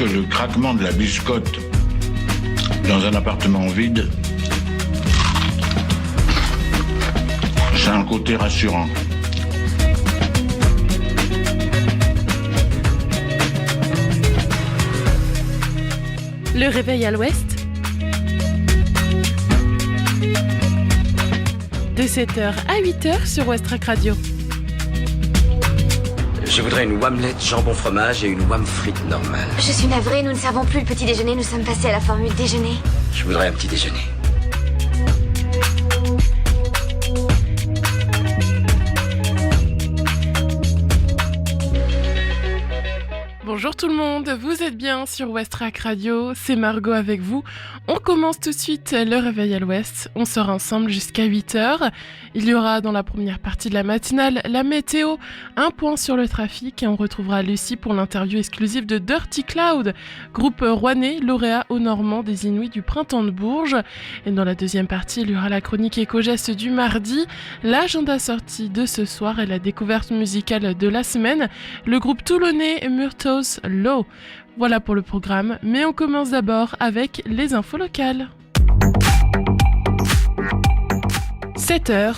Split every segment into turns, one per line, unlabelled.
que le craquement de la biscotte dans un appartement vide, c'est un côté rassurant.
Le réveil à l'ouest, de 7h à 8h sur Westrack Radio.
Je voudrais une omelette jambon fromage et une wham frite normale.
Je suis navrée, nous ne servons plus le petit déjeuner, nous sommes passés à la formule déjeuner.
Je voudrais un petit déjeuner.
Bonjour tout le monde, vous êtes bien sur Westrack Radio, c'est Margot avec vous. On commence tout de suite le réveil à l'ouest, on sera ensemble jusqu'à 8h. Il y aura dans la première partie de la matinale la météo, un point sur le trafic et on retrouvera Lucie pour l'interview exclusive de Dirty Cloud, groupe rouennais lauréat au Normand des Inuits du Printemps de Bourges. Et dans la deuxième partie, il y aura la chronique éco-geste du mardi, l'agenda sortie de ce soir et la découverte musicale de la semaine, le groupe toulonnais Murtos Law. Voilà pour le programme, mais on commence d'abord avec les infos locales. 7h.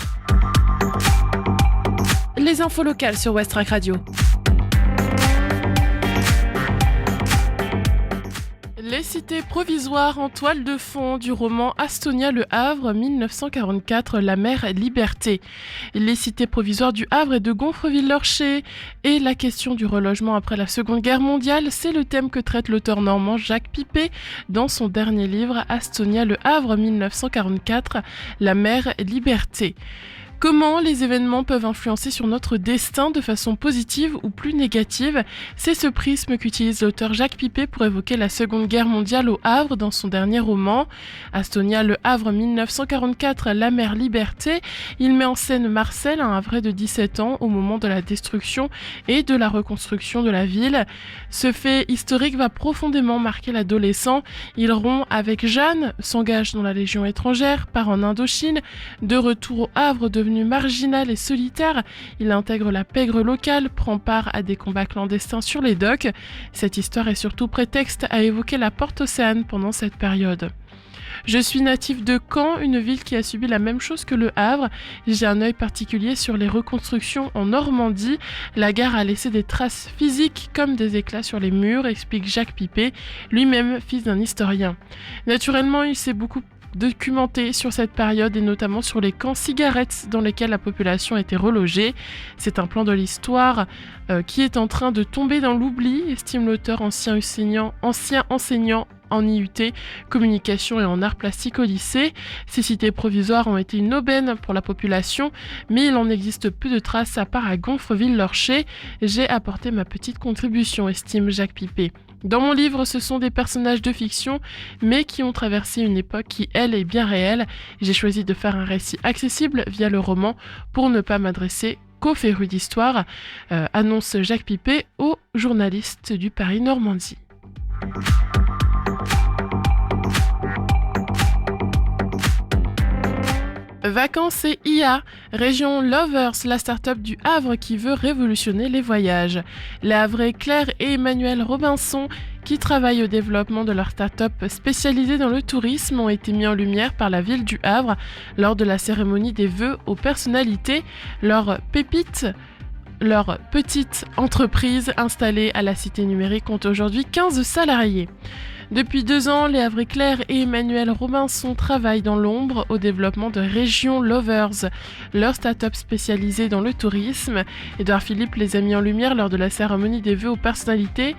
Les infos locales sur Westrack Radio. Les cités provisoires en toile de fond du roman Astonia Le Havre 1944, La mer Liberté. Les cités provisoires du Havre et de Gonfreville-Lorcher et la question du relogement après la Seconde Guerre mondiale, c'est le thème que traite l'auteur normand Jacques Pipet dans son dernier livre Astonia Le Havre 1944, La mer Liberté. Comment les événements peuvent influencer sur notre destin de façon positive ou plus négative? C'est ce prisme qu'utilise l'auteur Jacques Pipet pour évoquer la Seconde Guerre mondiale au Havre dans son dernier roman. Astonia Le Havre 1944, La mer Liberté. Il met en scène Marcel, un Havrais de 17 ans, au moment de la destruction et de la reconstruction de la ville. Ce fait historique va profondément marquer l'adolescent. Il rompt avec Jeanne, s'engage dans la Légion étrangère, part en Indochine, de retour au Havre devenu marginal et solitaire, il intègre la pègre locale, prend part à des combats clandestins sur les docks. Cette histoire est surtout prétexte à évoquer la Porte Océane pendant cette période. Je suis natif de Caen, une ville qui a subi la même chose que le Havre. J'ai un œil particulier sur les reconstructions en Normandie. La gare a laissé des traces physiques comme des éclats sur les murs, explique Jacques Pipet, lui-même fils d'un historien. Naturellement, il s'est beaucoup documenté sur cette période et notamment sur les camps cigarettes dans lesquels la population était relogée. C'est un plan de l'histoire qui est en train de tomber dans l'oubli, estime l'auteur ancien enseignant en IUT, communication et en arts plastiques au lycée. Ces cités provisoires ont été une aubaine pour la population, mais il en existe peu de traces à part à Gonfreville-Lorcher. J'ai apporté ma petite contribution, estime Jacques Pipet. Dans mon livre, ce sont des personnages de fiction, mais qui ont traversé une époque qui, elle, est bien réelle. J'ai choisi de faire un récit accessible via le roman pour ne pas m'adresser qu'aux férus d'histoire, annonce Jacques Pipet aux journalistes du Paris Normandie. Vacances et IA, Région Lovers, la start-up du Havre qui veut révolutionner les voyages. Les Havrais Claire et Emmanuel Robinson, qui travaillent au développement de leur start-up spécialisée dans le tourisme, ont été mis en lumière par la ville du Havre lors de la cérémonie des vœux aux personnalités. Leur petite entreprise installée à la Cité Numérique compte aujourd'hui 15 salariés. Depuis 2 ans, les Havrais Claire et Emmanuel Robinson travaillent dans l'ombre au développement de Région Lovers, leur start-up spécialisée dans le tourisme. Édouard Philippe les a mis en lumière lors de la cérémonie des vœux aux personnalités.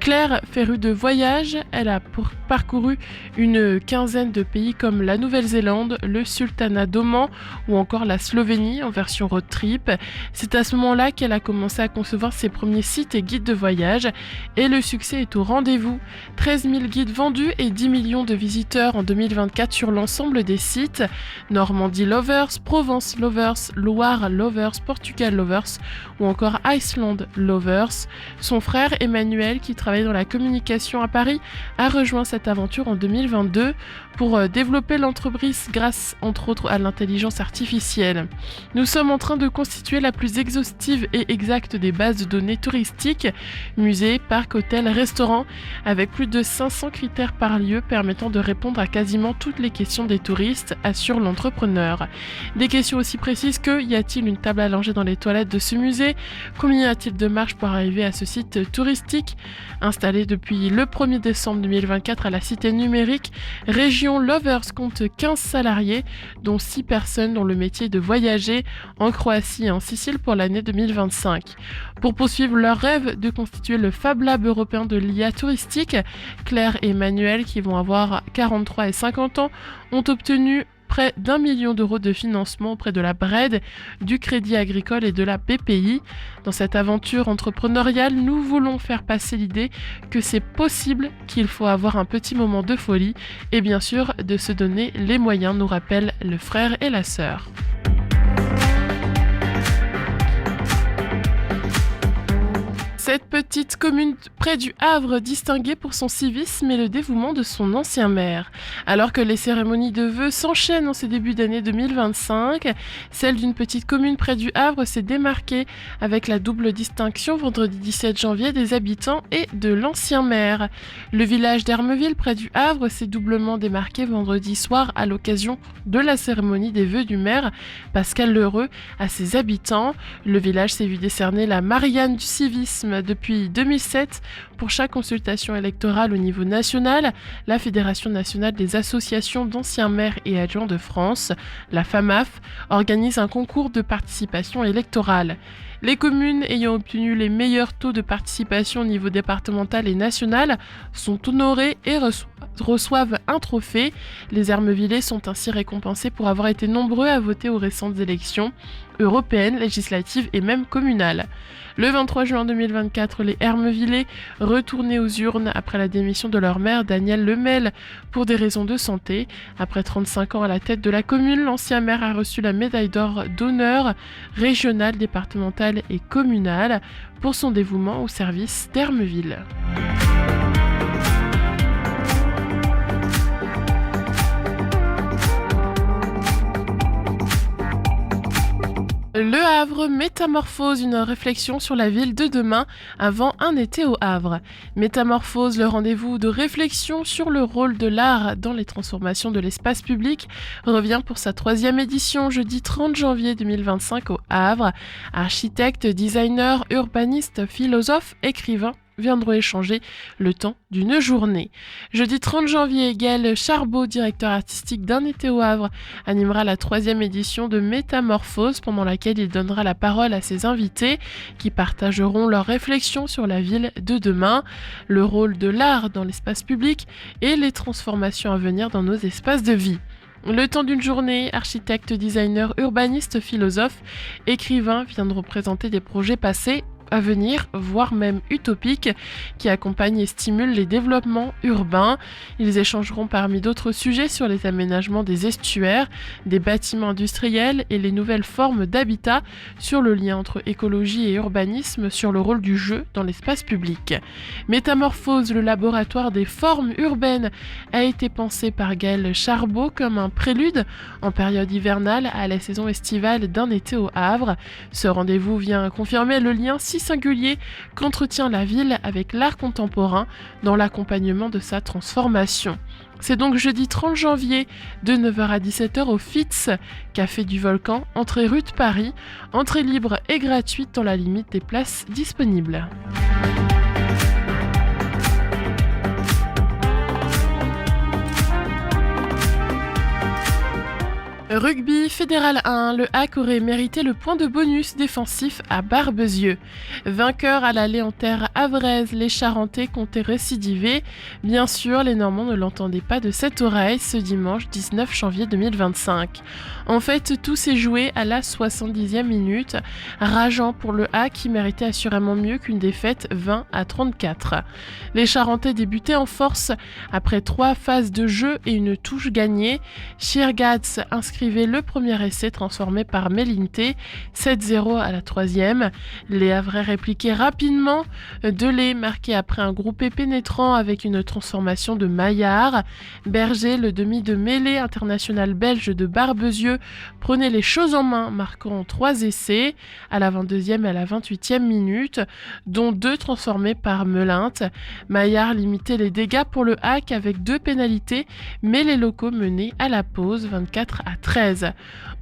Claire, férue de voyage, elle a parcouru une quinzaine de pays comme la Nouvelle-Zélande, le Sultanat d'Oman ou encore la Slovénie en version road trip. C'est à ce moment-là qu'elle a commencé à concevoir ses premiers sites et guides de voyage et le succès est au rendez-vous. 13 000 guides vendus et 10 millions de visiteurs en 2024 sur l'ensemble des sites. Normandie Lovers, Provence Lovers, Loire Lovers, Portugal Lovers ou encore Iceland Lovers. Son frère Emmanuel, qui travaille travaillait dans la communication à Paris, a rejoint cette aventure en 2022 pour développer l'entreprise grâce, entre autres, à l'intelligence artificielle. Nous sommes en train de constituer la plus exhaustive et exacte des bases de données touristiques, musées, parcs, hôtels, restaurants, avec plus de 500 critères par lieu permettant de répondre à quasiment toutes les questions des touristes, assure l'entrepreneur. Des questions aussi précises que: y a-t-il une table à langer dans les toilettes de ce musée? Combien y a-t-il de marches pour arriver à ce site touristique? Installé depuis le 1er décembre 2024 à la Cité numérique, Région Lovers compte 15 salariés, dont 6 personnes dont le métier est de voyager en Croatie et en Sicile pour l'année 2025. Pour poursuivre leur rêve de constituer le Fab Lab européen de l'IA touristique, Claire et Emmanuel, qui vont avoir 43 et 50 ans, ont obtenu près d'1 million d'euros de financement auprès de la BRED, du Crédit Agricole et de la BPI. Dans cette aventure entrepreneuriale, nous voulons faire passer l'idée que c'est possible, qu'il faut avoir un petit moment de folie et bien sûr de se donner les moyens, nous rappellent le frère et la sœur. Cette petite commune près du Havre, distinguée pour son civisme et le dévouement de son ancien maire. Alors que les cérémonies de vœux s'enchaînent en ce début d'année 2025, celle d'une petite commune près du Havre s'est démarquée avec la double distinction vendredi 17 janvier des habitants et de l'ancien maire. Le village d'Hermeville près du Havre s'est doublement démarqué vendredi soir à l'occasion de la cérémonie des vœux du maire Pascal Lheureux à ses habitants. Le village s'est vu décerner la Marianne du civisme depuis 2007 pour chaque consultation électorale au niveau national. La Fédération nationale des associations d'anciens maires et adjoints de France, la FAMAF, organise un concours de participation électorale. Les communes ayant obtenu les meilleurs taux de participation au niveau départemental et national sont honorées et reçoivent un trophée. Les Hermevillais sont ainsi récompensés pour avoir été nombreux à voter aux récentes élections européennes, législatives et même communales. Le 23 juin 2024, les Hermevillais retournaient aux urnes après la démission de leur maire Daniel Lemel pour des raisons de santé. Après 35 ans à la tête de la commune, l'ancien maire a reçu la médaille d'or d'honneur régionale, départementale et communale pour son dévouement au service d'Hermeville. Le Havre métamorphose, une réflexion sur la ville de demain avant un été au Havre. Métamorphose, le rendez-vous de réflexion sur le rôle de l'art dans les transformations de l'espace public, revient pour sa 3e édition jeudi 30 janvier 2025 au Havre. Architectes, designers, urbanistes, philosophes, écrivains viendront échanger le temps d'une journée. Jeudi 30 janvier, Gaël Charbot, directeur artistique d'Un été au Havre, animera la 3e édition de Métamorphose, pendant laquelle il donnera la parole à ses invités qui partageront leurs réflexions sur la ville de demain, le rôle de l'art dans l'espace public et les transformations à venir dans nos espaces de vie. Le temps d'une journée, architectes, designers, urbanistes, philosophes, écrivains viendront présenter des projets passés, à venir, voire même utopiques, qui accompagnent et stimulent les développements urbains. Ils échangeront parmi d'autres sujets sur les aménagements des estuaires, des bâtiments industriels et les nouvelles formes d'habitat, sur le lien entre écologie et urbanisme, sur le rôle du jeu dans l'espace public. Métamorphose, le laboratoire des formes urbaines, a été pensé par Gaël Charbot comme un prélude en période hivernale à la saison estivale d'Un été au Havre. Ce rendez-vous vient confirmer le lien si singulier qu'entretient la ville avec l'art contemporain dans l'accompagnement de sa transformation. C'est donc jeudi 30 janvier de 9h à 17h au Fitz, Café du Volcan, entrée rue de Paris, entrée libre et gratuite dans la limite des places disponibles. Rugby Fédéral 1, le HAC aurait mérité le point de bonus défensif à Barbezieux. Vainqueurs à l'aller en terre havraise, les Charentais comptaient récidiver. Bien sûr, les Normands ne l'entendaient pas de cette oreille ce dimanche 19 janvier 2025. En fait, tout s'est joué à la 70e minute, rageant pour le HAC qui méritait assurément mieux qu'une défaite 20-34. Les Charentais débutaient en force après 3 phases de jeu et une touche gagnée. Shirgatz inscrit inscrivait le premier essai transformé par Melinté, 7-0 à la 3e. Les Havrais répliquaient rapidement. Delay marqué après un groupé pénétrant avec une transformation de Maillard. Berger, le demi de mêlée international belge de Barbezieux, prenait les choses en main, marquant 3 essais à la 22e et à la 28e minute, dont 2 transformés par Melinte. Maillard limitait les dégâts pour le Hack avec 2 pénalités, mais les locaux menaient à la pause 24-13.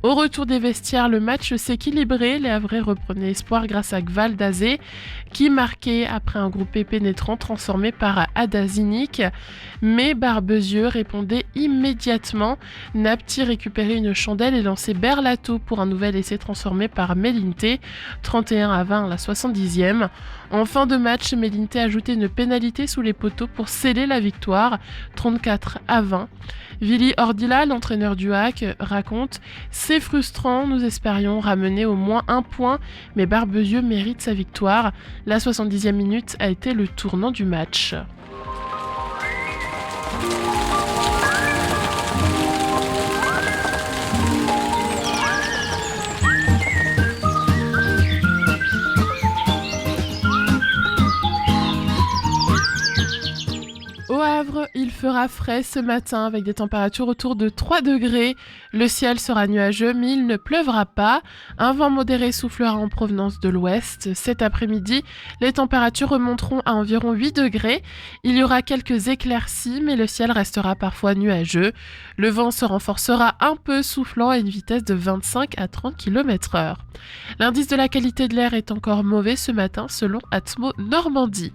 Au retour des vestiaires, le match s'équilibrait. Les Havrais reprenaient espoir grâce à Gval Dazé, qui marquait après un groupé pénétrant transformé par Adazinic. Mais Barbezieux répondait immédiatement. Napti récupérait une chandelle et lançait Berlato pour un nouvel essai transformé par Melinté, 31-20 à la 70e. En fin de match, Melinté ajoutait une pénalité sous les poteaux pour sceller la victoire, 34-20. Vili Ordila, l'entraîneur du Hack, raconte « C'est frustrant, nous espérions ramener au moins 1 point, mais Barbezieux mérite sa victoire. La 70e minute a été le tournant du match. » Au Havre, il fera frais ce matin avec des températures autour de 3 degrés. Le ciel sera nuageux mais il ne pleuvra pas. Un vent modéré soufflera en provenance de l'ouest. Cet après-midi, les températures remonteront à environ 8 degrés. Il y aura quelques éclaircies mais le ciel restera parfois nuageux. Le vent se renforcera un peu, soufflant à une vitesse de 25 à 30 km/h. L'indice de la qualité de l'air est encore mauvais ce matin selon Atmo Normandie.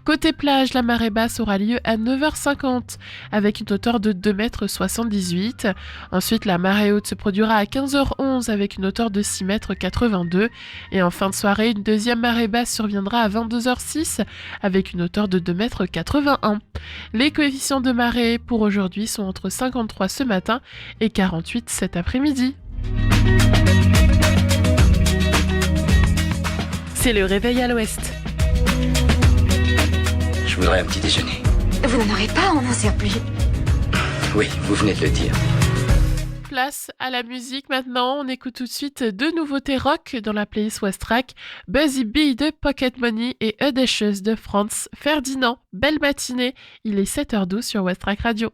Côté plage, la marée basse aura lieu à 9h50 avec une hauteur de 2,78 m. Ensuite, la marée haute se produira à 15h11 avec une hauteur de 6,82 m. Et en fin de soirée, une deuxième marée basse surviendra à 22h06 avec une hauteur de 2,81 m. Les coefficients de marée pour aujourd'hui sont entre 53 ce matin et 48 cet après-midi.
C'est le réveil à l'ouest.
Je voudrais un petit déjeuner.
Vous n'en aurez pas en un surplus.
Oui, vous venez de le dire.
Place à la musique maintenant, on écoute tout de suite 2 nouveautés rock dans la playlist Westrack, Buzzy Bee de Pocket Money et Audacious de Franz Ferdinand. Belle matinée, il est 7h12 sur Westrack Radio.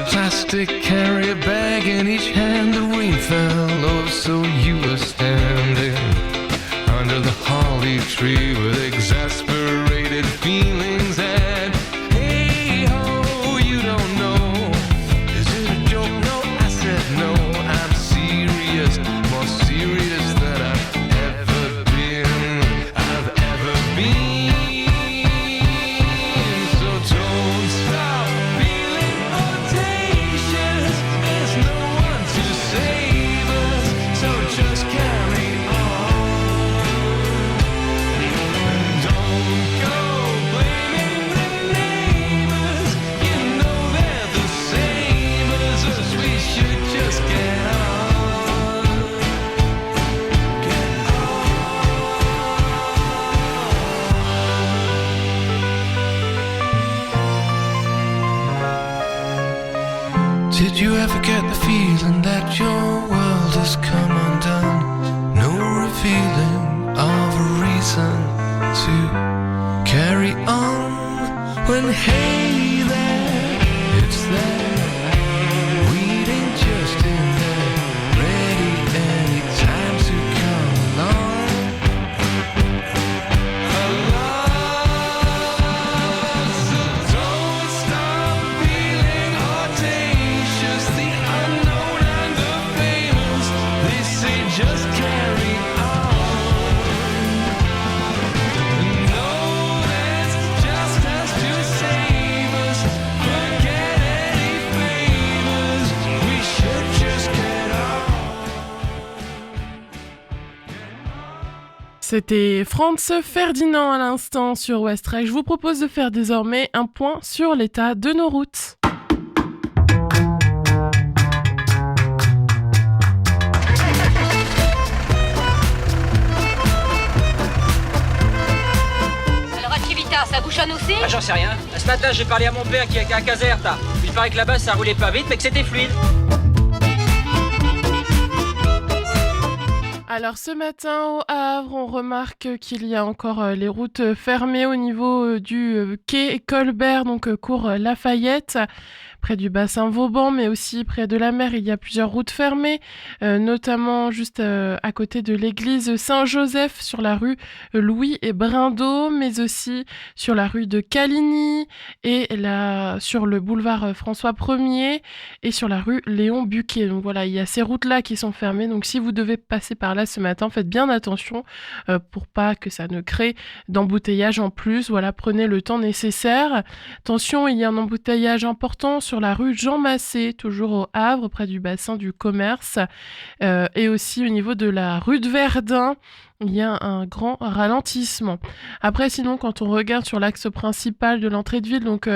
plastic carrier bag in each hand. The rain fell, oh, so you were standing under the holly tree with exasperated feelings. And hey ho, you don't know, is it a joke? No, I said no, I'm serious, more serious than I've ever been. So don't stop feeling audacious. There's no one to save us, so just carry on. Don't go blaming the neighbors. You know they're the same as us. We should just get on. Get on. Did you ever get the feeling that your world has come undone? No revealing of a reason to carry on. When hey there, it's there, waiting just in there, ready anytime to come along. So don't stop feeling audacious. The unknown and the famous, they say just carry on. No, that's just us to save us. Forget any favors. We should just get on.
C'était Franz Ferdinand à l'instant sur West Track. Je vous propose de faire désormais un point sur l'état de nos routes.
Alors à Civita, ça bouchonne aussi?
Ah, j'en sais rien. Ce matin, j'ai parlé à mon père qui est à Caserta. Il paraît que là-bas, ça roulait pas vite, mais que c'était fluide.
Alors ce matin au Havre, on remarque qu'il y a encore les routes fermées au niveau du quai Colbert, donc cours Lafayette, près du bassin Vauban, mais aussi près de la mer. Il y a plusieurs routes fermées, notamment juste à côté de l'église Saint-Joseph sur la rue Louis et Brindeau, mais aussi sur la rue de Caligny et sur le boulevard François 1er et sur la rue Léon Buquet. Donc voilà, il y a ces routes-là qui sont fermées. Donc si vous devez passer par là ce matin, faites bien attention pour pas que ça ne crée d'embouteillage en plus. Voilà, prenez le temps nécessaire. Attention, il y a un embouteillage important sur la rue Jean Massé, toujours au Havre, près du bassin du commerce, et aussi au niveau de la rue de Verdun. Il y a un grand ralentissement. Après, sinon, quand on regarde sur l'axe principal de l'entrée de ville, donc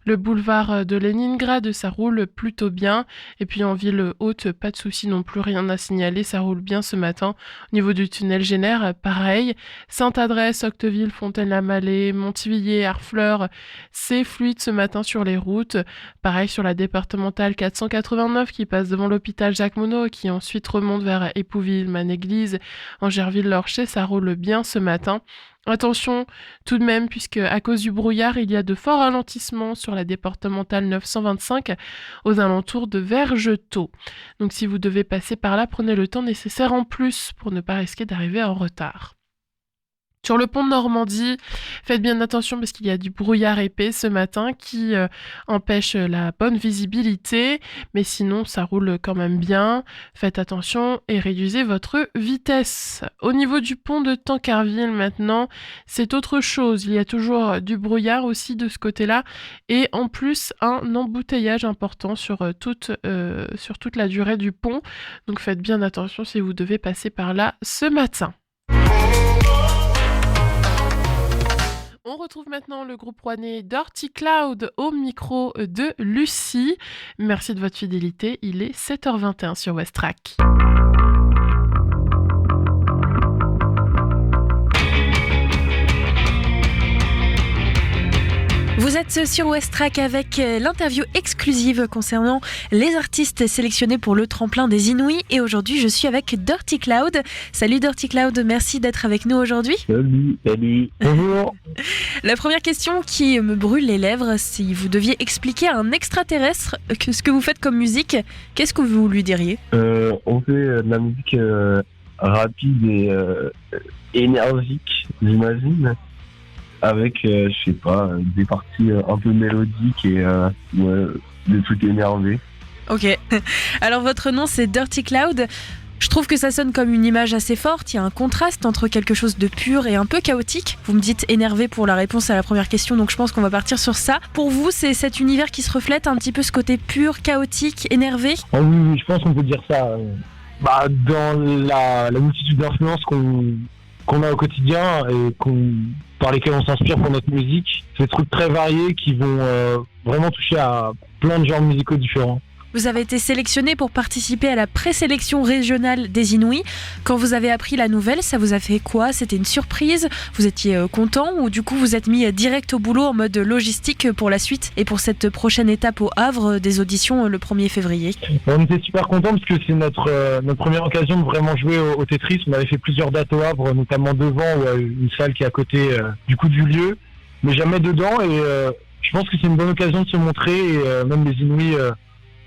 le boulevard de Leningrad, ça roule plutôt bien. Et puis en ville haute, pas de souci non plus, rien à signaler, ça roule bien ce matin. Au niveau du tunnel Génère, pareil. Sainte-Adresse, Octeville, Fontaine-la-Mallée, Montivilliers, Harfleur, c'est fluide ce matin sur les routes. Pareil sur la départementale 489 qui passe devant l'hôpital Jacques-Monod, qui ensuite remonte vers Épouville, Manéglise, Angerville-Lorcher. Ça roule bien ce matin. Attention tout de même, puisque à cause du brouillard, il y a de forts ralentissements sur la départementale 925 aux alentours de Vergetot. Donc si vous devez passer par là, prenez le temps nécessaire en plus pour ne pas risquer d'arriver en retard. Sur le pont de Normandie, faites bien attention parce qu'il y a du brouillard épais ce matin qui empêche la bonne visibilité, mais sinon ça roule quand même bien. Faites attention et réduisez votre vitesse. Au niveau du pont de Tancarville maintenant, c'est autre chose. Il y a toujours du brouillard aussi de ce côté-là et en plus un embouteillage important sur toute la durée du pont. Donc faites bien attention si vous devez passer par là ce matin. On retrouve maintenant le groupe rouennais Dirty Cloud au micro de Lucie. Merci de votre fidélité, il est 7h21 sur West Track.
Vous êtes sur West Track avec l'interview exclusive concernant les artistes sélectionnés pour le tremplin des Inouïs. Et aujourd'hui, je suis avec Dirty Cloud. Salut Dirty Cloud, merci d'être avec nous aujourd'hui.
Salut. Bonjour.
La première question qui me brûle les lèvres, si vous deviez expliquer à un extraterrestre ce que vous faites comme musique, qu'est-ce que vous lui diriez ?
On fait de la musique rapide et énergique, j'imagine. Avec, je sais pas, des parties un peu mélodiques et des trucs énervés.
Ok. Alors votre nom c'est Dirty Cloud. Je trouve que ça sonne comme une image assez forte. Il y a un contraste entre quelque chose de pur et un peu chaotique. Vous me dites énervé pour la réponse à la première question, donc je pense qu'on va partir sur ça. Pour vous, c'est cet univers qui se reflète un petit peu ce côté pur, chaotique, énervé ?
Oh oui, je pense qu'on peut dire ça. Dans la multitude d'influences qu'on a au quotidien et par lesquels on s'inspire pour notre musique. C'est des trucs très variés qui vont vraiment toucher à plein de genres musicaux différents.
Vous avez été sélectionné pour participer à la présélection régionale des Inouïs. Quand vous avez appris la nouvelle, ça vous a fait quoi ? C'était une surprise ? Vous étiez content ou du coup vous êtes mis direct au boulot en mode logistique pour la suite et pour cette prochaine étape au Havre des auditions le 1er février ?
On était super contents parce que c'est notre première occasion de vraiment jouer au Tetris. On avait fait plusieurs dates au Havre, notamment devant ou une salle qui est à côté du lieu, mais jamais dedans. Et je pense que c'est une bonne occasion de se montrer et même les Inouïs...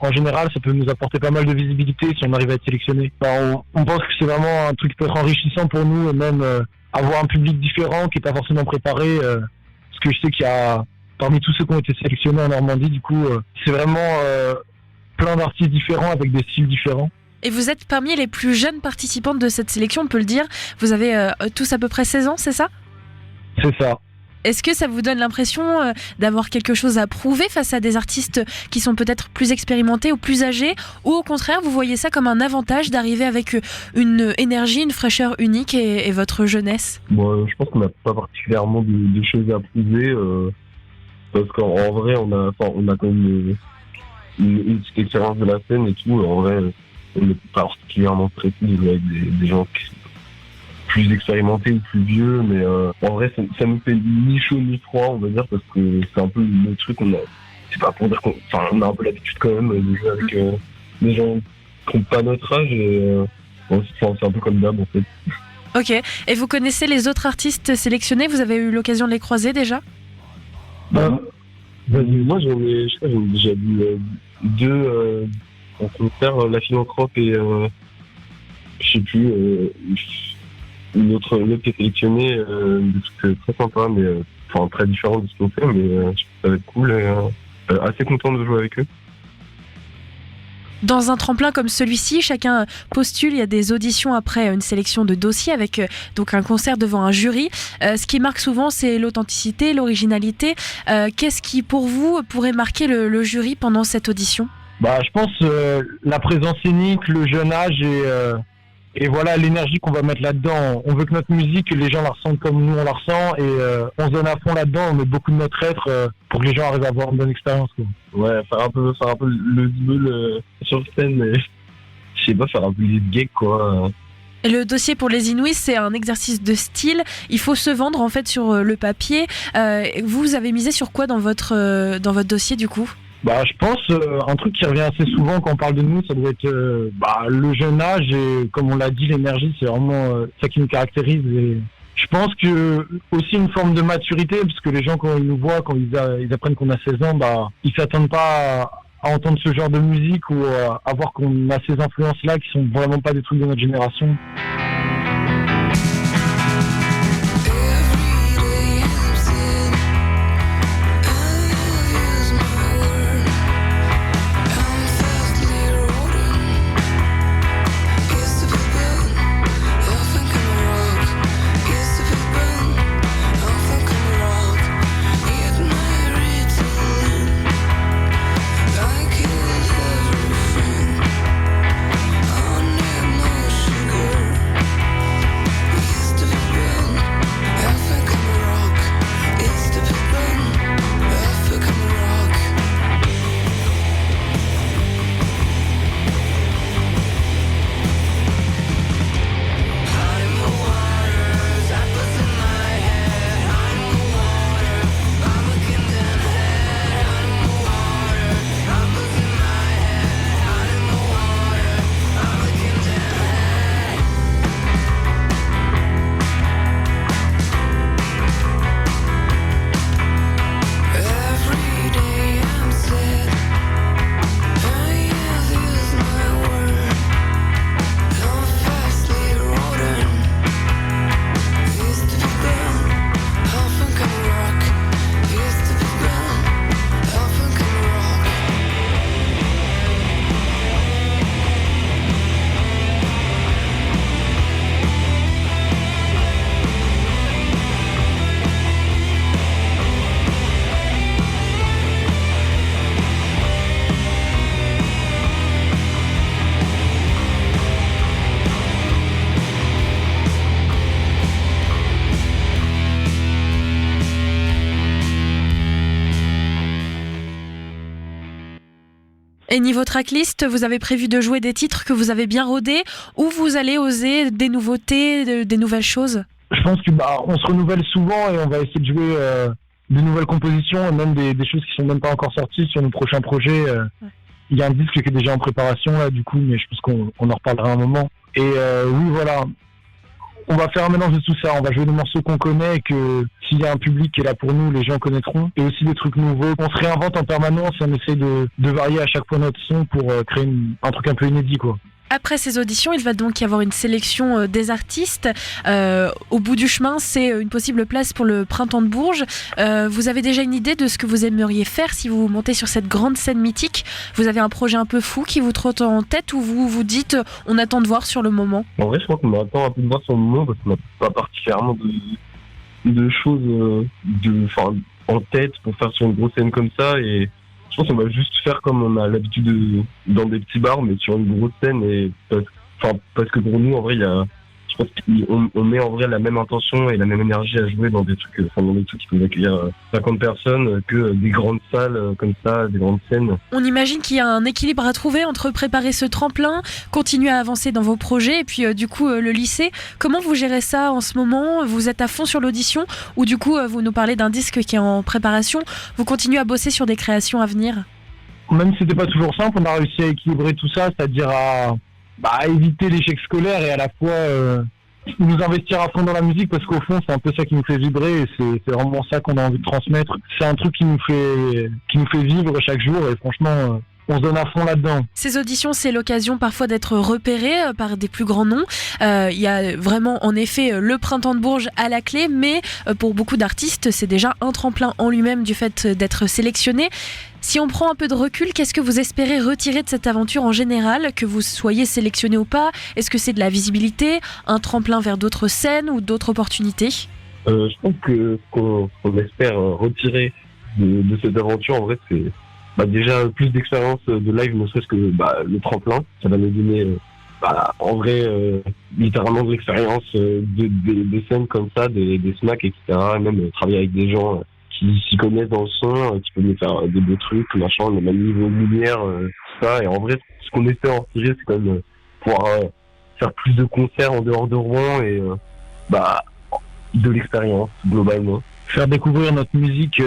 En général, ça peut nous apporter pas mal de visibilité si on arrive à être sélectionné. On pense que c'est vraiment un truc qui peut être enrichissant pour nous, et même avoir un public différent qui n'est pas forcément préparé. Parce que je sais qu'il y a, parmi tous ceux qui ont été sélectionnés en Normandie, du coup, c'est vraiment plein d'artistes différents avec des styles différents.
Et vous êtes parmi les plus jeunes participantes de cette sélection, on peut le dire. Vous avez tous à peu près 16 ans, c'est ça ?
C'est ça.
Est-ce que ça vous donne l'impression d'avoir quelque chose à prouver face à des artistes qui sont peut-être plus expérimentés ou plus âgés ? Ou au contraire, vous voyez ça comme un avantage d'arriver avec une énergie, une fraîcheur unique et votre jeunesse ?
Moi, je pense qu'on n'a pas particulièrement de choses à prouver. Parce qu'en vrai, on a quand même une petite expérience de la scène et tout. En vrai, on n'est pas particulièrement stressé de jouer avec des gens qui sont plus expérimenté ou plus vieux, mais en vrai ça nous fait ni chaud ni froid, on va dire, parce que c'est un peu le truc c'est pas pour dire qu'on a un peu l'habitude quand même de jouer avec des gens qui n'ont pas notre âge et c'est un peu comme d'hab en fait.
Ok, et vous connaissez les autres artistes sélectionnés ? Vous avez eu l'occasion de les croiser déjà ?
Moi j'en ai déjà vu deux en concert, La Philanthrope et je sais plus l'autre qui est sélectionné, des trucs très sympas, mais très différents de ce qu'on fait, mais je trouve que ça va être cool et assez content de jouer avec eux.
Dans un tremplin comme celui-ci, chacun postule, il y a des auditions après une sélection de dossiers avec donc un concert devant un jury. Ce qui marque souvent, c'est l'authenticité, l'originalité. Qu'est-ce qui, pour vous, pourrait marquer le jury pendant cette audition ?
Je pense la présence scénique, le jeune âge et voilà l'énergie qu'on va mettre là-dedans. On veut que notre musique, les gens la ressentent comme nous on la ressent et on se donne à fond là-dedans, on met beaucoup de notre être pour que les gens arrivent à avoir une bonne expérience. Ouais, faire un peu le zbeul sur scène, mais je sais pas, faire un peu les gags quoi.
Le dossier pour les Inouïs, c'est un exercice de style. Il faut se vendre en fait sur le papier. Vous avez misé sur quoi dans votre dossier du coup ?
Je pense un truc qui revient assez souvent quand on parle de nous, ça doit être le jeune âge et comme on l'a dit, l'énergie, c'est vraiment ça qui nous caractérise. Et je pense que aussi une forme de maturité, parce que les gens quand ils nous voient, quand ils apprennent qu'on a 16 ans, ils s'attendent pas à entendre ce genre de musique ou à voir qu'on a ces influences-là qui sont vraiment pas des trucs de notre génération.
Et niveau tracklist, vous avez prévu de jouer des titres que vous avez bien rodés ou vous allez oser des nouveautés, des nouvelles choses ?
Je pense que on se renouvelle souvent et on va essayer de jouer de nouvelles compositions et même des choses qui sont même pas encore sorties sur nos prochains projets. Il y a un disque qui est déjà en préparation là du coup, mais je pense qu'on en reparlera un moment. Et oui voilà, on va faire un mélange de tout ça. On va jouer des morceaux qu'on connaît et que s'il y a un public qui est là pour nous, les gens connaîtront. Et aussi des trucs nouveaux. On se réinvente en permanence et on essaie de varier à chaque fois notre son pour créer un truc un peu inédit quoi.
Après ces auditions, il va donc y avoir une sélection des artistes. Au bout du chemin, c'est une possible place pour le Printemps de Bourges. Vous avez déjà une idée de ce que vous aimeriez faire si vous montez sur cette grande scène mythique ? Vous avez un projet un peu fou qui vous trotte en tête ou vous vous dites on attend de voir sur le moment ?
En vrai, je crois qu'on attend un peu de voir sur le moment parce qu'on n'a pas particulièrement de choses en tête pour faire sur une grosse scène comme ça. Et je pense qu'on va juste faire comme on a l'habitude dans des petits bars, mais sur une grosse scène. Et parce que pour nous, en vrai, je pense qu'on met en vrai la même intention et la même énergie à jouer dans des trucs qui peuvent accueillir 50 personnes que des grandes salles comme ça, des grandes scènes.
On imagine qu'il y a un équilibre à trouver entre préparer ce tremplin, continuer à avancer dans vos projets et puis du coup le lycée. Comment vous gérez ça en ce moment ? Vous êtes à fond sur l'audition ou du coup vous nous parlez d'un disque qui est en préparation ? Vous continuez à bosser sur des créations à venir ?
Même si c'était pas toujours simple, on a réussi à équilibrer tout ça, c'est-à-dire à éviter l'échec scolaire et à la fois nous investir à fond dans la musique parce qu'au fond c'est un peu ça qui nous fait vibrer et c'est vraiment ça qu'on a envie de transmettre. C'est un truc qui nous fait vivre chaque jour et franchement on se donne à fond là-dedans.
Ces auditions, c'est l'occasion parfois d'être repéré par des plus grands noms. Il y a vraiment en effet le Printemps de Bourges à la clé, mais pour beaucoup d'artistes, c'est déjà un tremplin en lui-même du fait d'être sélectionné. Si on prend un peu de recul, qu'est-ce que vous espérez retirer de cette aventure en général, que vous soyez sélectionné ou pas ? Est-ce que c'est de la visibilité, un tremplin vers d'autres scènes ou d'autres opportunités ?
Je pense que ce qu'on espère retirer de cette aventure, en vrai, c'est déjà plus d'expérience de live, ne serait-ce que le tremplin. Ça va nous donner en vrai littéralement de l'expérience des scènes comme ça, des smacks, etc. Et même travailler avec des gens qui s'y connaissent dans le son, qui peuvent nous faire des beaux trucs, machin, le même niveau de lumière, tout ça. Et en vrai, ce qu'on espère en tirer, c'est quand même pouvoir faire plus de concerts en dehors de Rouen et de l'expérience globalement.
Faire découvrir notre musique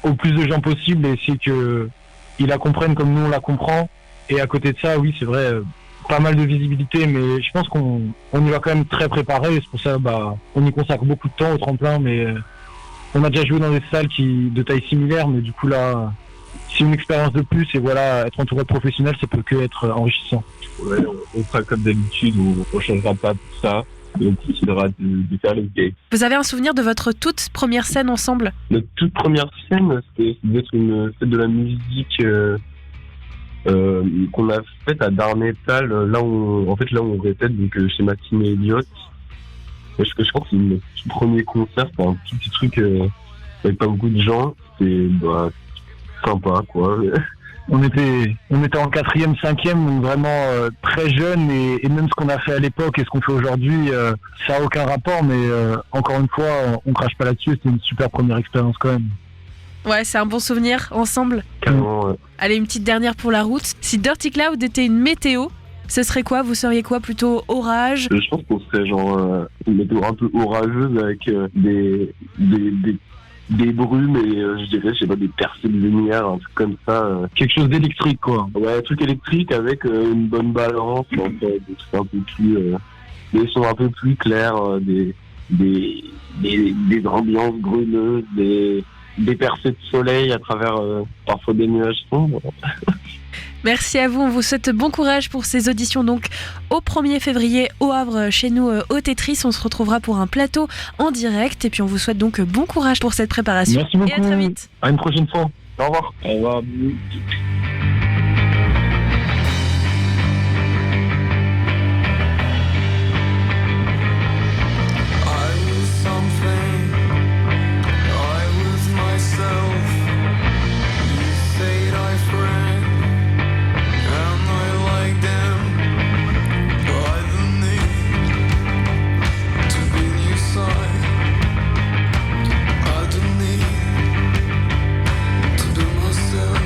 au plus de gens possible et essayer qu'ils la comprennent comme nous on la comprend. Et à côté de ça, oui, c'est vrai, pas mal de visibilité, mais je pense qu'on y va quand même très préparé. Et c'est pour ça on y consacre beaucoup de temps au tremplin, mais on a déjà joué dans des salles de taille similaire, mais du coup là, c'est une expérience de plus et voilà, être entouré de professionnels, ça peut que être enrichissant.
Ouais, on fera comme d'habitude, on ne changera pas tout ça. Et on décidera de faire les gays.
Vous avez un souvenir de votre toute première scène ensemble ?
Notre toute première scène, c'était d'être une fête de la musique qu'on a faite à Darnétal, là où on répète, donc chez Maxime et Elliott. Je crois que c'est notre premier concert, c'était un tout petit truc avec pas beaucoup de gens. C'était sympa quoi.
On était en 4e, 5e, donc vraiment très jeunes et même ce qu'on a fait à l'époque et ce qu'on fait aujourd'hui, ça n'a aucun rapport, mais encore une fois, on crache pas là-dessus, c'était une super première expérience quand même.
Ouais, c'est un bon souvenir, ensemble.
Carrément, ouais.
Allez, une petite dernière pour la route. Si Dirty Cloud était une météo, ce serait quoi ? Vous seriez quoi ? Plutôt orage ?
Je pense qu'on serait genre une météo un peu orageuse avec des brumes et je dirais, des percées de lumière, un truc comme ça.
Quelque chose d'électrique, quoi.
Ouais, un truc électrique avec une bonne balance, en fait, des trucs un peu plus, des sons un peu plus clairs, des ambiances brumeuses, des percées de soleil à travers parfois des nuages sombres.
Merci à vous, on vous souhaite bon courage pour ces auditions donc au 1er février au Havre chez nous au Tetris. On se retrouvera pour un plateau en direct et puis on vous souhaite donc bon courage pour cette préparation.
Merci beaucoup.
Et à très vite.
À une prochaine fois. Au revoir.
Au revoir.
I don't need to do myself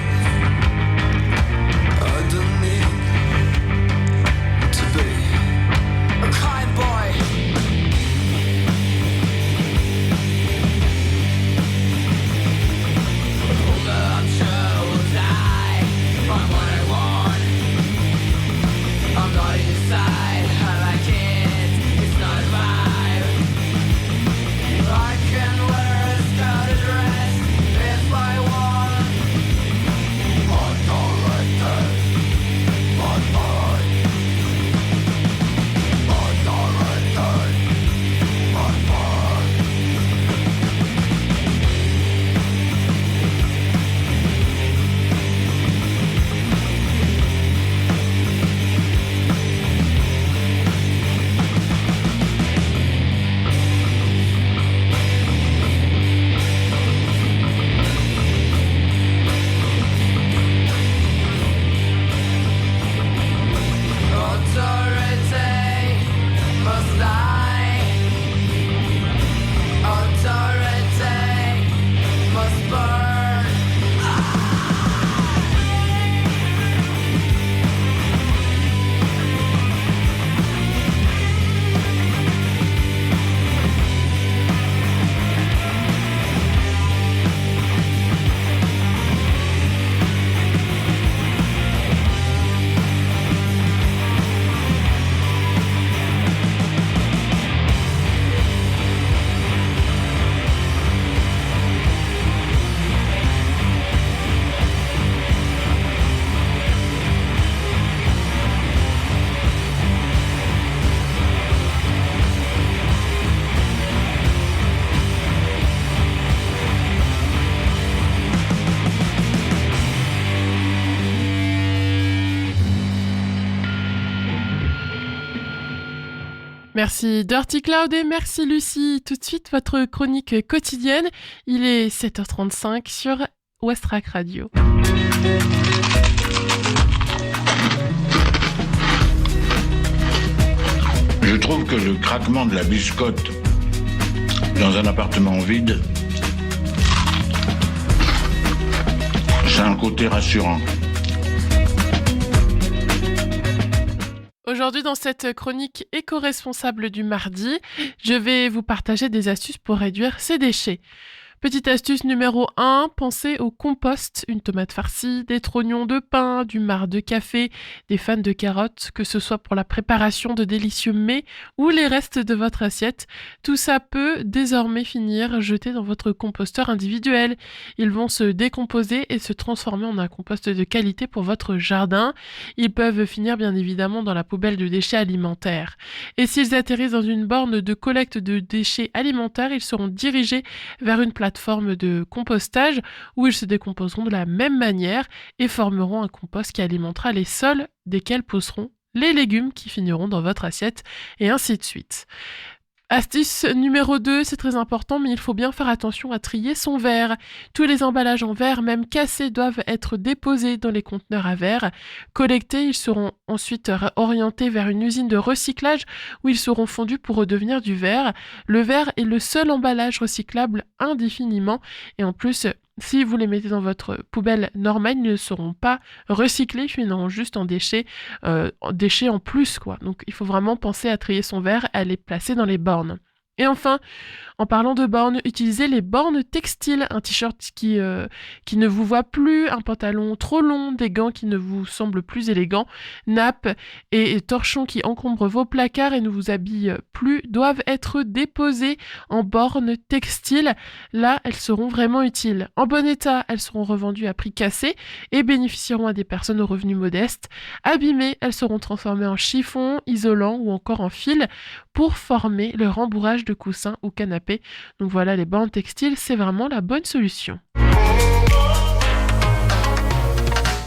Merci Dirty Cloud et merci Lucie. Tout de suite, votre chronique quotidienne. Il est 7h35 sur Westrack Radio.
Je trouve que le craquement de la biscotte dans un appartement vide, c'est un côté rassurant.
Aujourd'hui, dans cette chronique éco-responsable du mardi, je vais vous partager des astuces pour réduire ses déchets. Petite astuce numéro 1, pensez au compost, une tomate farcie, des trognons de pain, du marc de café, des fans de carottes, que ce soit pour la préparation de délicieux mets ou les restes de votre assiette. Tout ça peut désormais finir jeté dans votre composteur individuel. Ils vont se décomposer et se transformer en un compost de qualité pour votre jardin. Ils peuvent finir bien évidemment dans la poubelle de déchets alimentaires. Et s'ils atterrissent dans une borne de collecte de déchets alimentaires, ils seront dirigés vers une plateforme de compostage où ils se décomposeront de la même manière et formeront un compost qui alimentera les sols desquels pousseront les légumes qui finiront dans votre assiette et ainsi de suite. Astuce numéro 2, c'est très important, mais il faut bien faire attention à trier son verre. Tous les emballages en verre, même cassés, doivent être déposés dans les conteneurs à verre. Collectés, ils seront ensuite orientés vers une usine de recyclage où ils seront fondus pour redevenir du verre. Le verre est le seul emballage recyclable indéfiniment et en plus, si vous les mettez dans votre poubelle normale, ils ne seront pas recyclés, ils finiront juste en déchets en plus, quoi. Donc il faut vraiment penser à trier son verre et à les placer dans les bornes. Et enfin, en parlant de bornes, utilisez les bornes textiles, un t-shirt qui ne vous voit plus, un pantalon trop long, des gants qui ne vous semblent plus élégants, nappes et torchons qui encombrent vos placards et ne vous habillent plus, doivent être déposés en bornes textiles. Là, elles seront vraiment utiles. En bon état, elles seront revendues à prix cassé et bénéficieront à des personnes aux revenus modestes. Abîmées, elles seront transformées en chiffon, isolant ou encore en fil pour former le rembourrage de coussins ou canapés. Donc voilà, les bornes textiles, c'est vraiment la bonne solution.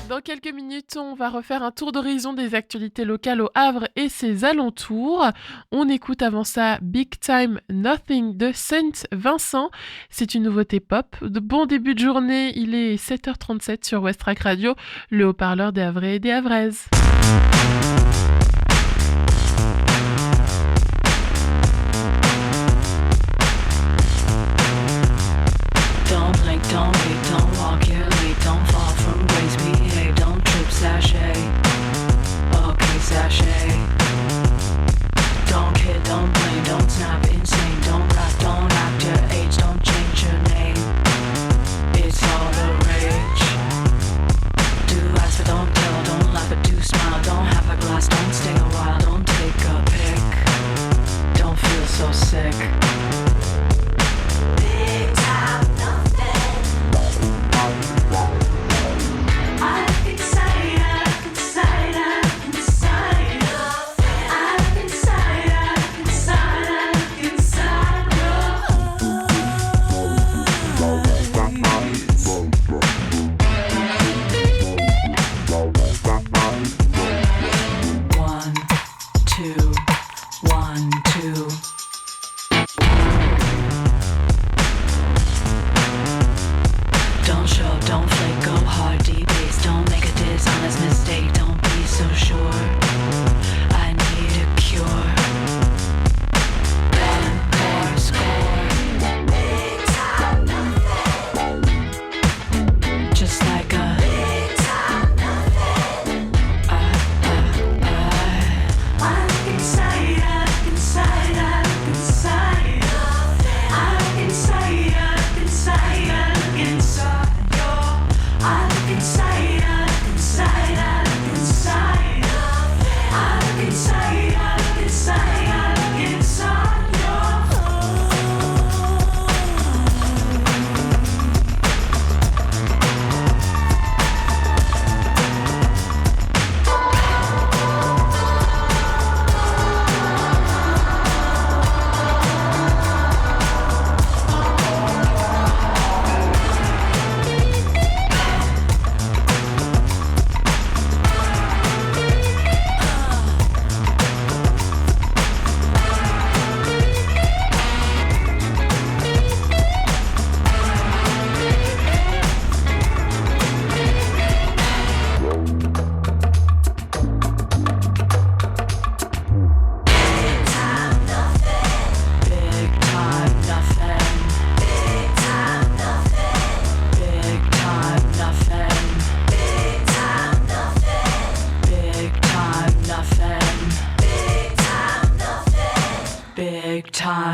Dans quelques minutes, on va refaire un tour d'horizon des actualités locales au Havre et ses alentours. On écoute avant ça Big Time Nothing de Saint Vincent. C'est une nouveauté pop. De bon début de journée, il est 7h37 sur Westrack Radio, le haut-parleur des Havrais et des Havraises.
Don't wait, don't walk here late, don't fall from grace, behave, don't trip, sachet, okay, sachet. Don't kid, don't blame, don't snap, insane, don't rap, don't act your age, don't change your name. It's all the rage. Do ask but don't tell, don't laugh but do smile, don't have a glass, don't stay a while, don't take a pic, don't feel so sick.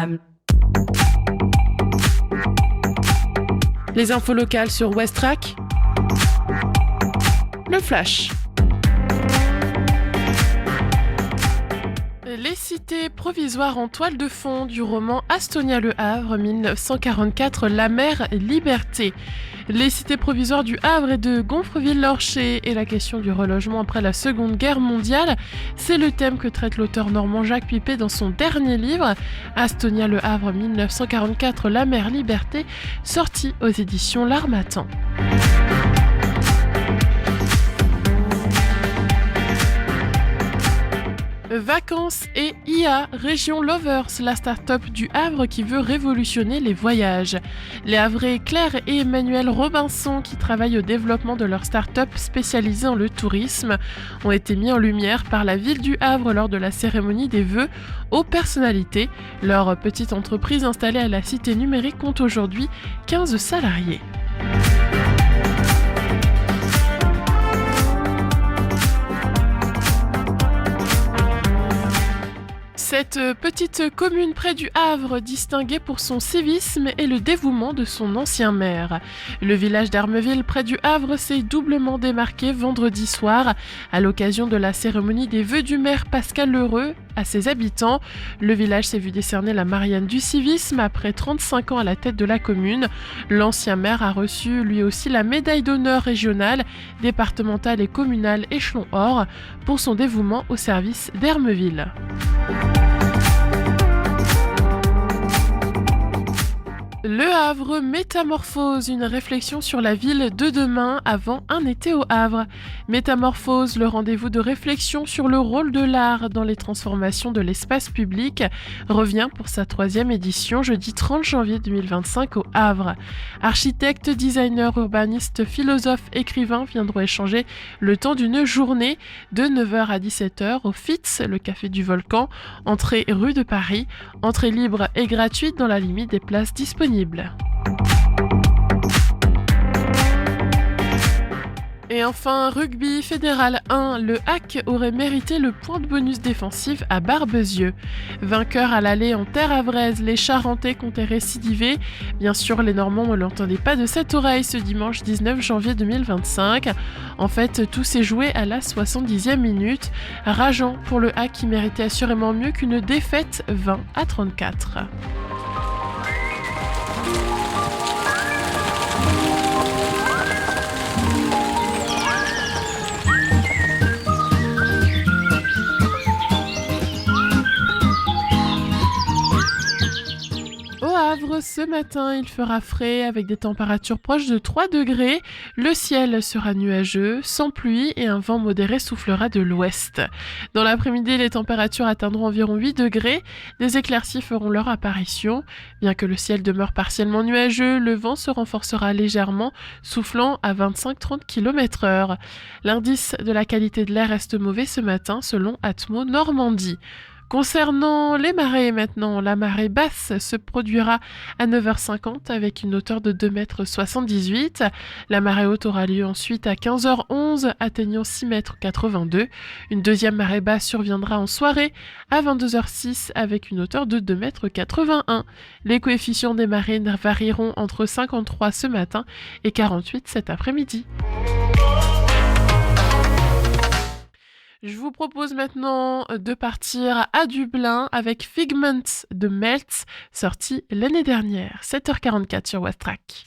time.
Les infos locales sur Westrack. Le flash. Les cités provisoires en toile de fond du roman Astonia Le Havre, 1944, La mer Liberté. Les cités provisoires du Havre et de Gonfreville-Lorcher et la question du relogement après la Seconde Guerre mondiale, c'est le thème que traite l'auteur normand Jacques Pipet dans son dernier livre, Astonia Le Havre, 1944, La mer Liberté, sorti aux éditions L'Harmattan. Vacances et IA, Région Lovers, la start-up du Havre qui veut révolutionner les voyages. Les Havrais Claire et Emmanuel Robinson, qui travaillent au développement de leur start-up spécialisée en le tourisme, ont été mis en lumière par la ville du Havre lors de la cérémonie des vœux aux personnalités. Leur petite entreprise installée à la cité numérique compte aujourd'hui 15 salariés. Cette petite commune près du Havre, distinguée pour son civisme et le dévouement de son ancien maire. Le village d'Ermeville près du Havre s'est doublement démarqué vendredi soir à l'occasion de la cérémonie des vœux du maire Pascal Lheureux à ses habitants. Le village s'est vu décerner la Marianne du civisme après 35 ans à la tête de la commune. L'ancien maire a reçu lui aussi la médaille d'honneur régionale, départementale et communale échelon or pour son dévouement au service d'Ermeville. Le Havre Métamorphose, une réflexion sur la ville de demain avant un été au Havre. Métamorphose, le rendez-vous de réflexion sur le rôle de l'art dans les transformations de l'espace public, revient pour sa 3e édition jeudi 30 janvier 2025 au Havre. Architectes, designers, urbanistes, philosophes, écrivains viendront échanger le temps d'une journée de 9h à 17h au FITS, le café du Volcan, entrée rue de Paris, entrée libre et gratuite dans la limite des places disponibles. Et enfin, rugby fédéral 1, le HAC aurait mérité le point de bonus défensif à Barbezieux. Vainqueurs à l'aller en terre havraise, les Charentais comptaient récidiver. Bien sûr, les Normands ne l'entendaient pas de cette oreille ce dimanche 19 janvier 2025. En fait, tout s'est joué à la 70e minute. Rageant pour le HAC qui méritait assurément mieux qu'une défaite 20-34. Ce matin, il fera frais avec des températures proches de 3 degrés. Le ciel sera nuageux, sans pluie et un vent modéré soufflera de l'ouest. Dans l'après-midi, les températures atteindront environ 8 degrés. Des éclaircies feront leur apparition. Bien que le ciel demeure partiellement nuageux, le vent se renforcera légèrement, soufflant à 25-30 km/h. L'indice de la qualité de l'air reste mauvais ce matin selon Atmo Normandie. Concernant les marées maintenant, la marée basse se produira à 9h50 avec une hauteur de 2,78 m. La marée haute aura lieu ensuite à 15h11 atteignant 6,82 m. Une deuxième marée basse surviendra en soirée à 22h06 avec une hauteur de 2,81 m. Les coefficients des marées varieront entre 53 ce matin et 48 cet après-midi. Je vous propose maintenant de partir à Dublin avec Figment de Melts, sorti l'année dernière, 7h44 sur Westrack.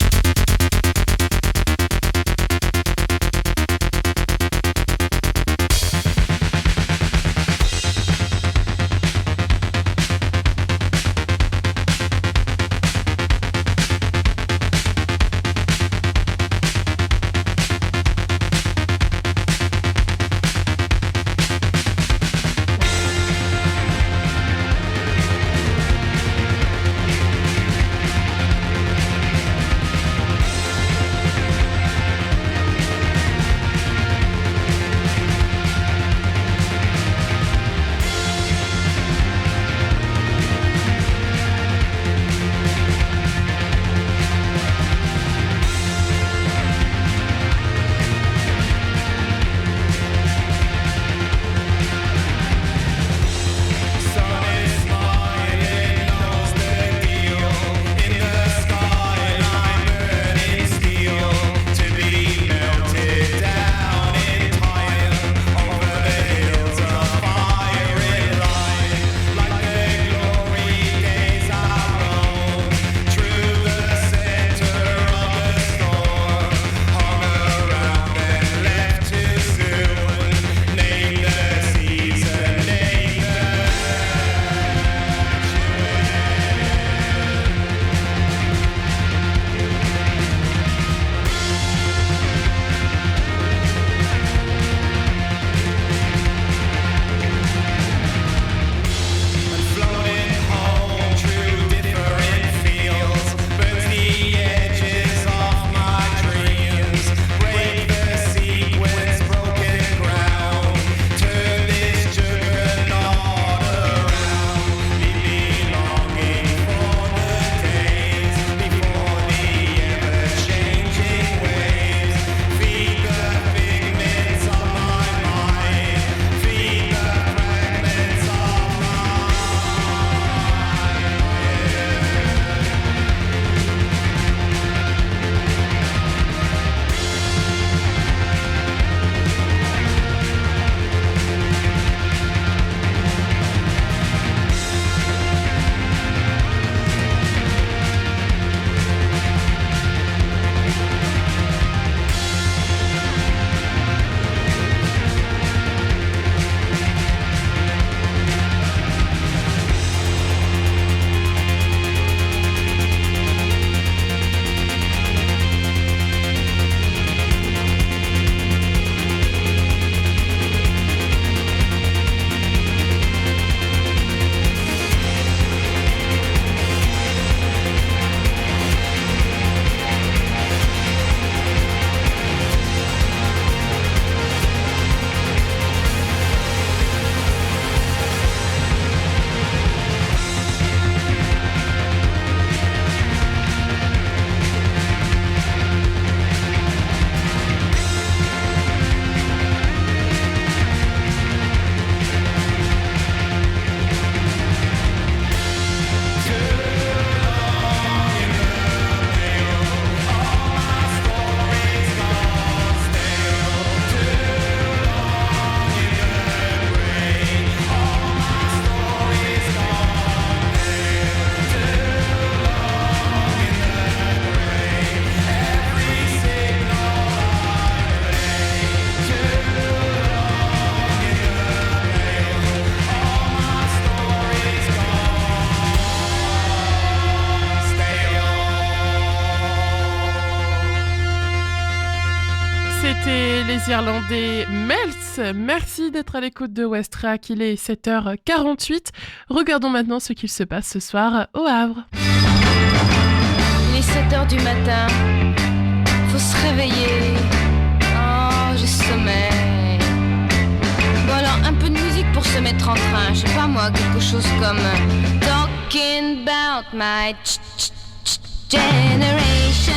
C'était les Irlandais Melts. Merci d'être à l'écoute de Westrack. Il est 7h48. Regardons maintenant ce qu'il se passe ce soir au Havre.
Il est 7h du matin. Faut se réveiller. Oh, j'ai sommeil. Bon alors, un peu de musique pour se mettre en train. Je sais pas moi, quelque chose comme Talking about my generation.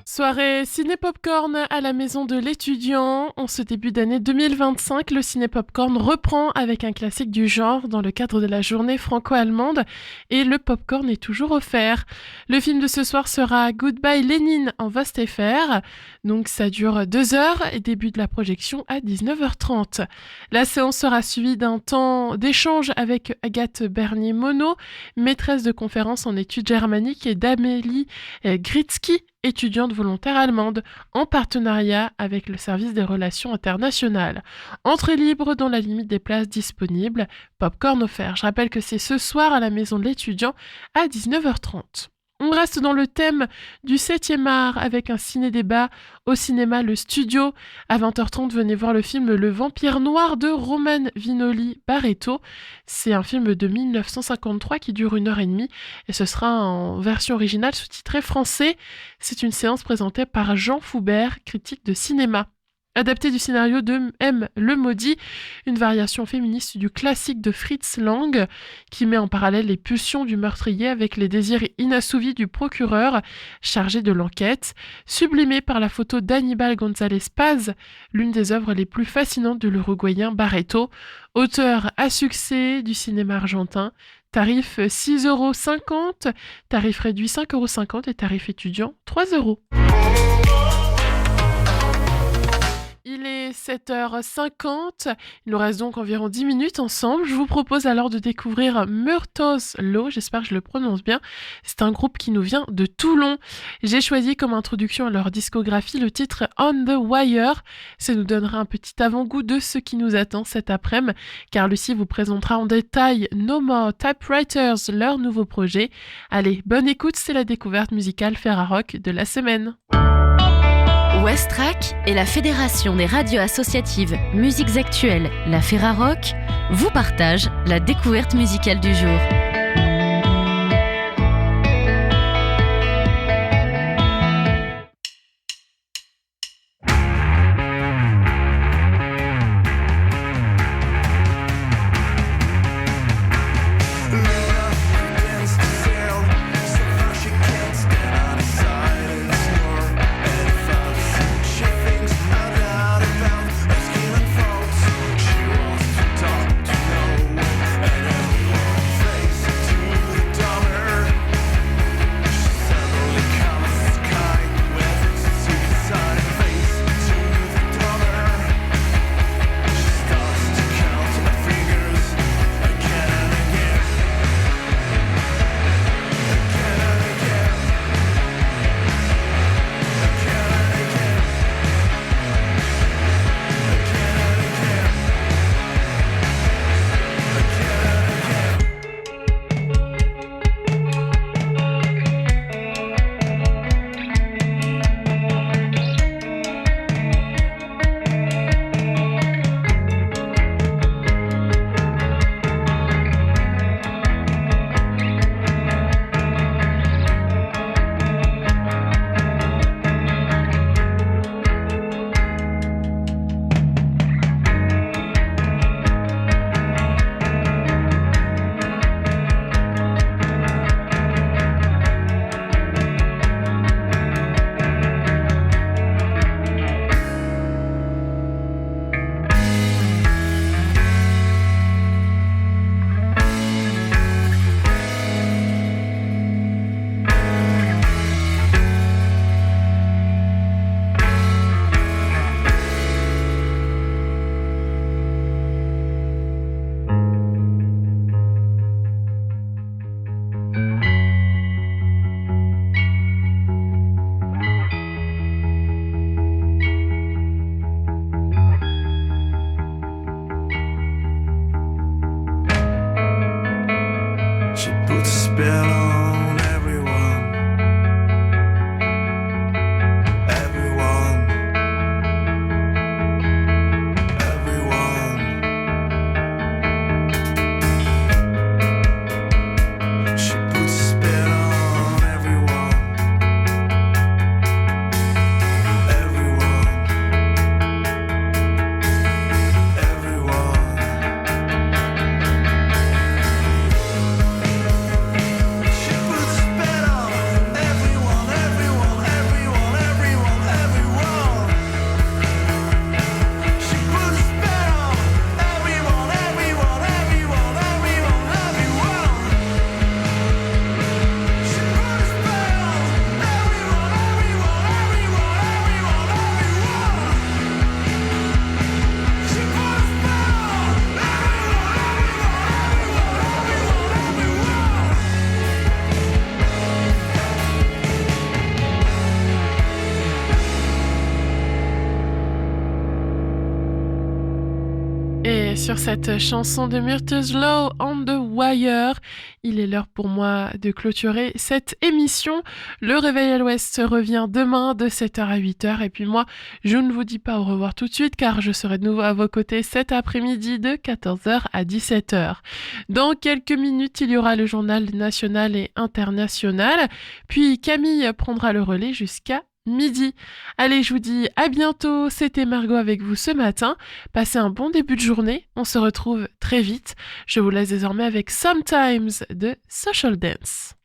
Soirée ciné-popcorn à la maison de l'étudiant. En ce début d'année 2025, le ciné-popcorn reprend avec un classique du genre dans le cadre de la journée franco-allemande et le popcorn est toujours offert. Le film de ce soir sera Goodbye Lénine en VostFR. Donc ça dure 2 heures et début de la projection à 19h30. La séance sera suivie d'un temps d'échange avec Agathe Bernier-Monod, maîtresse de conférences en études germaniques, et d'Amélie Gritzky, étudiante volontaire allemande, en partenariat avec le service des relations internationales. Entrée libre dans la limite des places disponibles, popcorn offert. Je rappelle que c'est ce soir à la maison de l'étudiant à 19h30. On reste dans le thème du 7e art avec un ciné-débat au cinéma Le Studio. À 20h30, venez voir le film Le Vampire Noir de Roman Vinoli Barreto. C'est un film de 1953 qui dure 1h30 et ce sera en version originale sous-titrée français. C'est une séance présentée par Jean Foubert, critique de cinéma. Adapté du scénario de M. Le Maudit, une variation féministe du classique de Fritz Lang, qui met en parallèle les pulsions du meurtrier avec les désirs inassouvis du procureur chargé de l'enquête, sublimé par la photo d'Aníbal González Paz, l'une des œuvres les plus fascinantes de l'Uruguayen Barreto, auteur à succès du cinéma argentin. Tarif 6,50€, tarif réduit 5,50€ et tarif étudiant 3€. Il est 7h50, il nous reste donc environ 10 minutes ensemble. Je vous propose alors de découvrir Murtos Law, j'espère que je le prononce bien. C'est un groupe qui nous vient de Toulon. J'ai choisi comme introduction à leur discographie le titre On the Wire. Ça nous donnera un petit avant-goût de ce qui nous attend cet après-midi, car Lucie vous présentera en détail No More Typewriters, leur nouveau projet. Allez, bonne écoute, c'est la découverte musicale Ferrarock de la semaine.
Westrack et la Fédération des radios associatives Musiques Actuelles, la Ferrarock, vous partagent la découverte musicale du jour.
Face
sur cette chanson de Myrtle's Law on the Wire, il est l'heure pour moi de clôturer cette émission. Le Réveil à l'Ouest revient demain de 7h à 8h. Et puis moi, je ne vous dis pas au revoir tout de suite car je serai de nouveau à vos côtés cet après-midi de 14h à 17h. Dans quelques minutes, il y aura le journal national et international. Puis Camille prendra le relais jusqu'à midi. Allez, je vous dis à bientôt. C'était Margot avec vous ce matin. Passez un bon début de journée. On se retrouve très vite. Je vous laisse désormais avec Sometimes de Social Dance.